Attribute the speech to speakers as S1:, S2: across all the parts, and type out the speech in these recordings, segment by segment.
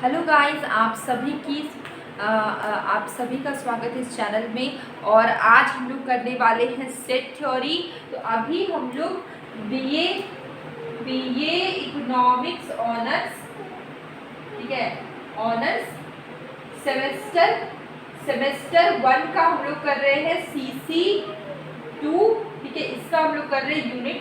S1: Hello guys, आप सभी का स्वागत है इस चैनल में। और आज हम लोग करने वाले हैं सेट थ्योरी। तो अभी हम लोग बीए इकोनॉमिक्स ऑनर्स, ठीक है, ऑनर्स सेमेस्टर 1 का हम लोग कर रहे हैं CC 2, ठीक है। इसका हम लोग कर रहे हैं यूनिट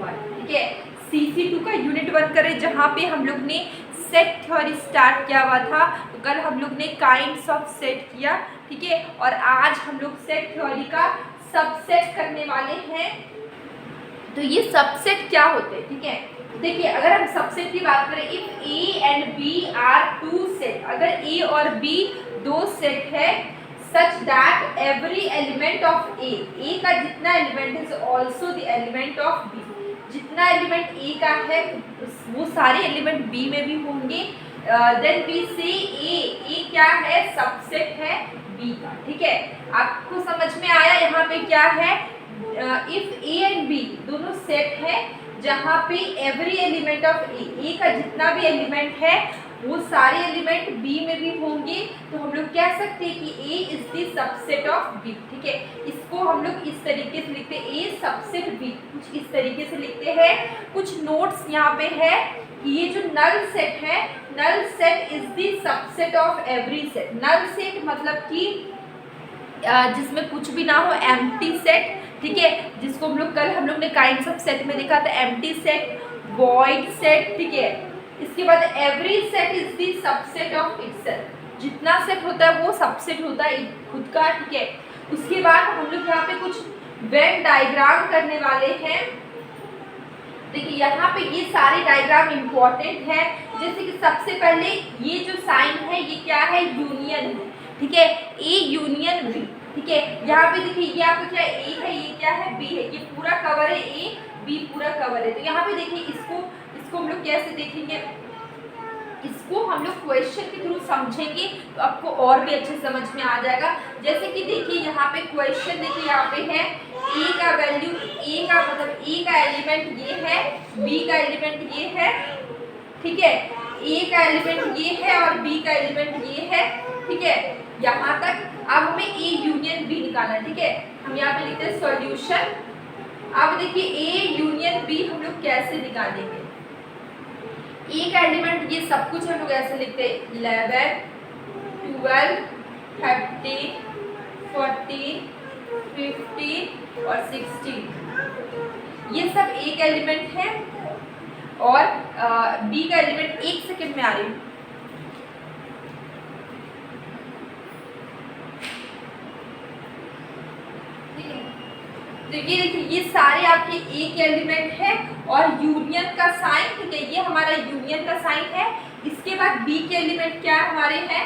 S1: 1, ठीक है। CC 2 का यूनिट 1 कर रहे हैं, जहाँ पे हम लोग ने सेट थ्योरी स्टार्ट किया हुआ था। तो कल हम लोग ने काइंड्स ऑफ सेट किया, ठीक है। और आज हम लोग सेट थ्योरी का सबसेट करने वाले हैं। तो ये सबसेट क्या होते हैं, ठीक है। देखिए, अगर हम सबसेट की बात करें, if A and B are two set, अगर A और B दो सेट है, such that every element of A का जितना एलिमेंट है also the element of B, जितना एलिमेंट A का है वो सारे एलिमेंट B में भी होंगे। देन वी से A क्या है, सबसेट है B का, ठीक है। आपको समझ में आया यहाँ पे क्या है। इफ A एंड B दोनों सेट है जहाँ पे एवरी एलिमेंट ऑफ A का जितना भी एलिमेंट है वो सारे एलिमेंट B में भी होंगे, तो हम लोग कह सकते हैं कि A is the subset of B, ठीक है। इसको हम लोग इस तरीके से लिखते हैं, A सबसेट B, कुछ इस तरीके से लिखते हैं। कुछ नोट्स यहाँ पे है कि ये जो नल सेट है, null set is the subset of every set. Null set मतलब कि जिसमें कुछ भी ना हो, एम्प्टी सेट, ठीक है, जिसको हम लोग ने काइंड्स ऑफ सेट में देखा था, एम्प्टी सेट, वॉइड सेट, ठीक है। इसके बाद every set is the subset of itself, जितना सेट होता है वो सबसेट होता है खुद का, ठीक है। उसके बाद हम लोग यहाँ पे कुछ वेन डायग्राम करने वाले हैं। देखिए, यहाँ पे ये सारे डायग्राम इंपॉर्टेंट है। जैसे कि सबसे पहले ये जो साइन है ये क्या है, यूनियन है, ठीक है। A यूनियन B, ठीक है। यहाँ पे देखिए ये आपका क्या है, A है, ये क्या है, B है, ये पूरा कवर है, A B पूरा कवर है। तो यहाँ पे देखिए इसको हम लोग कैसे देखेंगे, इसको हम लोग क्वेश्चन के थ्रू समझेंगे तो आपको और भी अच्छे समझ में आ जाएगा। जैसे कि देखिए यहाँ पे क्वेश्चन, देखिए यहाँ पे है A का वैल्यू, A का मतलब A का एलिमेंट ये है, B का एलिमेंट ये है, ठीक है। A का एलिमेंट ये है और B का एलिमेंट ये है, ठीक है। यहाँ तक। अब हमें A यूनियन B निकालना है, ठीक है। हम यहाँ पे लिखते हैं सॉल्यूशन। अब देखिए A यूनियन B हम लोग कैसे निकालेंगे। A का एलिमेंट ये सब कुछ हम लोग ऐसे लिखते हैं, 11, 12, 13, 14, 15 और 16, ये सब A का एलिमेंट है। और B का एलिमेंट 1 सेकेंड में आ रही हूँ। तो ये देखिए ये सारे आपके A के एलिमेंट है और यूनियन का साइन, ठीक है, ये हमारा यूनियन का साइन है। इसके बाद B के एलिमेंट क्या हमारे हैं,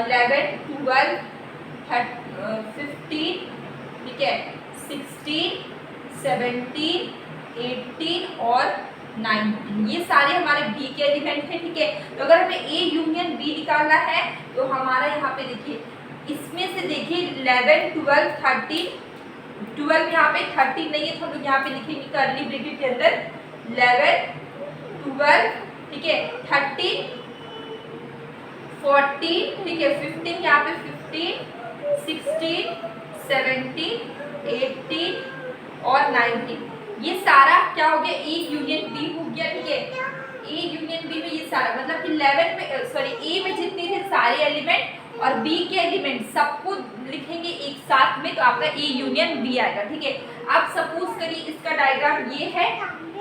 S1: 11, 12, 15, ठीक है, 16, 17, 18 और 19, ये सारे हमारे B के एलिमेंट हैं, ठीक है। तो अगर हमें A यूनियन B निकालना है तो हमारा यहाँ पे देखिए, इसमें से देखिए 11, 12, 13, 12 यहाँ पे 13 नहीं है तो हम लोग यहाँ पे लिखेंगे कर्ली ब्रैकेट के अंदर 11, 12, ठीक है, 13, 14, ठीक है, 15, यहाँ पे 15, 16, 17, 18 और 19, ये सारा क्या हो गया, A यूनियन B हो गया, ठीक है। A यूनियन B में ये सारा मतलब कि 11 में A में जितने थे सारे एलिमेंट और B के एलिमेंट सबको लिखेंगे एक साथ में, तो आपका A यूनियन B आएगा, ठीक है। आप सपोज करिए इसका डायग्राम ये है,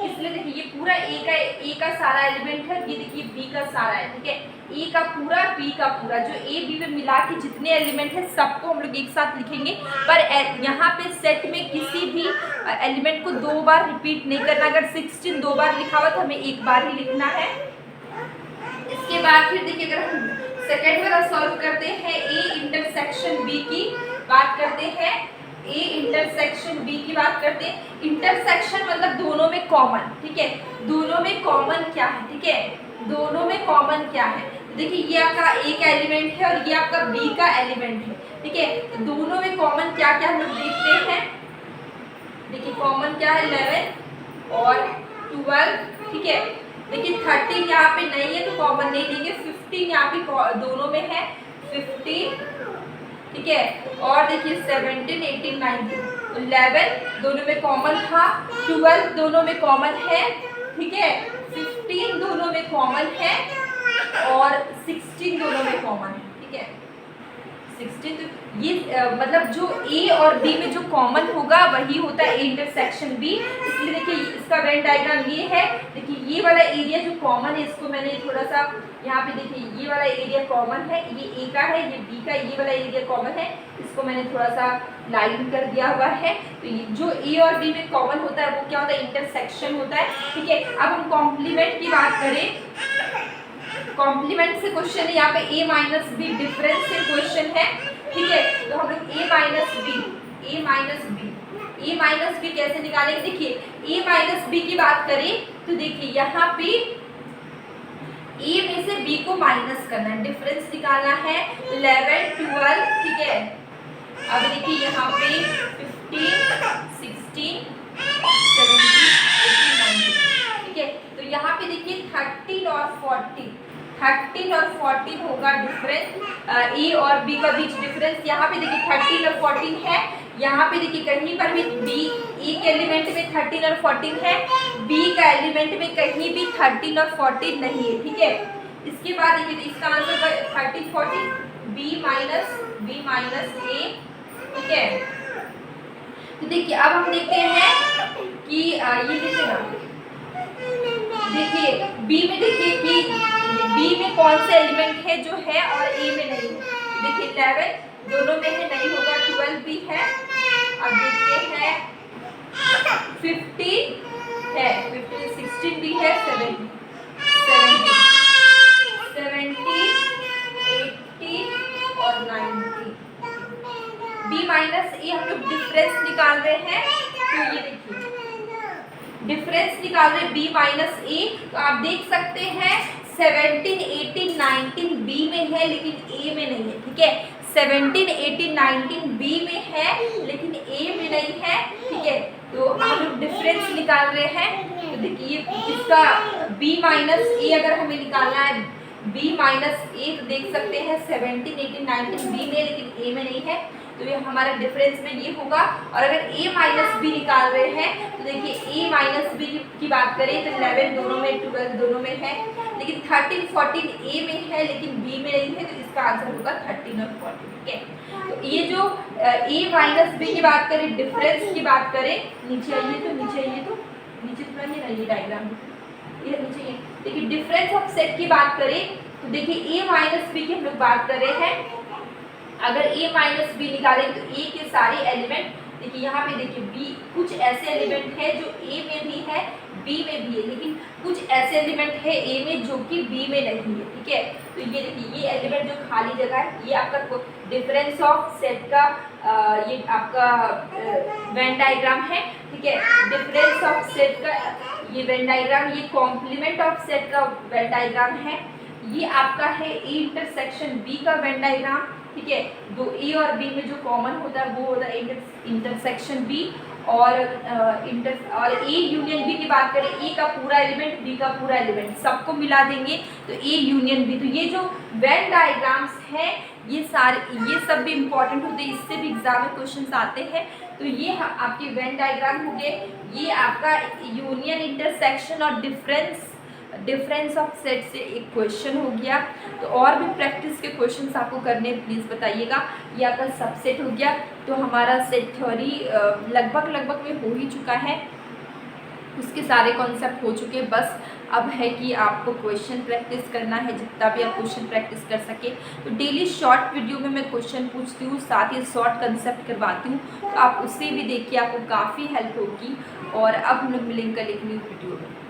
S1: इसलिए देखिए ये पूरा A का सारा एलिमेंट है, ये देखिए B का सारा है, ठीक है। A का पूरा, B का पूरा, जो A B में मिला के जितने एलिमेंट है सबको हम लोग एक साथ लिखेंगे। पर यहाँ पे सेट में किसी भी एलिमेंट को 2 बार रिपीट नहीं करना। अगर 16 2 बार लिखा हुआ तो हमें 1 बार ही लिखना है। इसके बाद फिर देखिए, अगर हम सेकेंड वाला सॉल्व करते हैं, A इंटरसेक्शन B की बात करते हैं, A इंटरसेक्शन B की बात करते हैं। इंटरसेक्शन मतलब दोनों में कॉमन, ठीक है, दोनों में कॉमन क्या है, ठीक है, दोनों में कॉमन क्या है। देखिए ये आपका A का एलिमेंट है और ये आपका B का एलिमेंट है, ठीक है। तो दोनों में कॉमन क्या क्या हम लोग देखते हैं। देखिए कॉमन क्या है, 11 और 12, ठीक है। देखिए 13 यहाँ पे नहीं है तो कॉमन नहीं लेंगे, 15 यहाँ पे दोनों में है, 15, ठीक है। और देखिए 17, 18, 19, 11 दोनों में कॉमन था, 12 दोनों में कॉमन है, ठीक है, 15 दोनों में कॉमन है और 16 दोनों में कॉमन है, ठीक है। 16 तो ये मतलब जो ए और बी में जो कॉमन होगा वही होता है ए इंटरसेक्शन बी। इसलिए देखिए इसका वेन डायग्राम ये है। देखिए ये वाला एरिया जो कॉमन है इसको मैंने थोड़ा सा यहाँ पे देखिए ये वाला एरिया कॉमन है, ये ए का है, ये बी का, ये वाला एरिया कॉमन है, इसको मैंने थोड़ा सा लाइन कर दिया हुआ है। तो ये जो ए और बी में कॉमन होता है वो क्या होता है, इंटरसेक्शन होता है, ठीक है। अब हम कॉम्प्लीमेंट की बात करें, कॉम्प्लीमेंट से क्वेश्चन है यहाँ पे ए माइनस बी डिफरेंस से क्वेश्चन है, ठीक है। तो हम लोग ए माइनस बी कैसे निकालेंगे, देखिए ए माइनस बी की बात करें तो देखिए यहाँ पे ए में से बी को माइनस करना है, डिफरेंस निकालना है 11, 12, ठीक है। अब देखिए यहाँ पे 15, 16, 17, 18, 19, ठीक है। तो यहाँ पे देखिए 13 और 14 होगा डिफरेंस ए और बी का बीच डिफरेंस। यहाँ पे देखिए 13 और 14 है, यहाँ पे देखिए कहीं पर भी बी ए के एलिमेंट में 13 और 14 है, बी का एलिमेंट में कहीं भी 13 और 14 नहीं है, ठीक है। इसके बाद देखिए तो इसका आंसर 13, 14 बी माइनस ए, ठीक है। तो देखिए अब हम देखते हैं कि ये देखिए ना, देखिए बी में देखिए कि बी में कौन से एलिमेंट है जो है और ए में नहीं है। देखिए 11 दोनों में है, नहीं होगा, 12 भी है। अब देखते हैं 15 है, 15, 16 भी है, 17, 18 और 19। बी माइनस ए हम लोग डिफरेंस निकाल रहे हैं, तो ये देखिए डिफरेंस निकाल रहे हैं बी माइनस ए। तो आप देख सकते हैं 17, 18, 19 बी में है लेकिन ए में नहीं है, ठीक है। 17, 18, 19 बी में है लेकिन ए में नहीं है, ठीक है। तो हम लोग डिफरेंस निकाल रहे हैं, तो देखिए इसका बी माइनस ए अगर हमें निकालना है, बी माइनस ए, तो देख सकते हैं 17, 18, 19 बी में लेकिन ए में नहीं है, तो ये हमारा डिफरेंस में ये होगा। और अगर a माइनस बी निकाल रहे हैं तो देखिए a माइनस बी की बात करें तो 11 दोनों में, 12 दोनों में है, लेकिन 13, 14 a में है लेकिन b में नहीं है, तो इसका आंसर होगा 13 और 14, ठीक है। तो ये जो a माइनस बी की बात करें, डिफरेंस की बात करें, नीचे आइए तो नीचे थोड़ा ये ना, ये डायग्राम ये नीचे ये देखिए डिफरेंस ऑफ सेट की बात करें तो देखिए a माइनस बी की हम लोग बात कर रहे हैं। अगर a माइनस बी निकालें तो a के सारे एलिमेंट, देखिए यहाँ पे देखिए b कुछ ऐसे एलिमेंट है जो a में भी है b में भी है, लेकिन कुछ ऐसे एलिमेंट है a में जो कि b में नहीं है, ठीक है। तो ये देखिए ये एलिमेंट जो खाली जगह है ये आपका डिफरेंस ऑफ सेट का ये आपका वेन डायग्राम है, ठीक है। डिफरेंस ऑफ सेट का ये वेन डायग्राम, ये कॉम्प्लीमेंट ऑफ सेट का वेन डायग्राम है, ये आपका है ए इंटरसेक्शन बी का वेन डायग्राम, ठीक है। दो ए और बी में जो कॉमन होता है वो होता है इंटरसेक्शन बी, और ए यूनियन बी की बात करें, ए का पूरा एलिमेंट, बी का पूरा एलिमेंट, सबको मिला देंगे तो ए यूनियन बी। तो ये जो वेन डायग्राम्स हैं ये सब भी इम्पॉर्टेंट होते हैं, इससे भी एग्जाम में क्वेश्चंस आते हैं। तो ये आपके वेन डायग्राम हो गए, ये आपका यूनियन, इंटरसेक्शन और डिफरेंस ऑफ सेट से एक क्वेश्चन हो गया। तो और भी प्रैक्टिस के क्वेश्चंस आपको करने प्लीज़ बताइएगा। ये आपका सबसेट हो गया, तो हमारा सेट थ्योरी लगभग में हो ही चुका है, उसके सारे कॉन्सेप्ट हो चुके हैं। बस अब है कि आपको क्वेश्चन प्रैक्टिस करना है, जितना भी आप क्वेश्चन प्रैक्टिस कर सके। तो डेली शॉर्ट वीडियो में मैं क्वेश्चन पूछती हूँ, साथ ही शॉर्ट कंसेप्ट करवाती हूँ, तो आप उससे भी देखिए, आपको काफ़ी हेल्प होगी। और अब हम लोग मिलेंगे कल एक न्यू वीडियो में।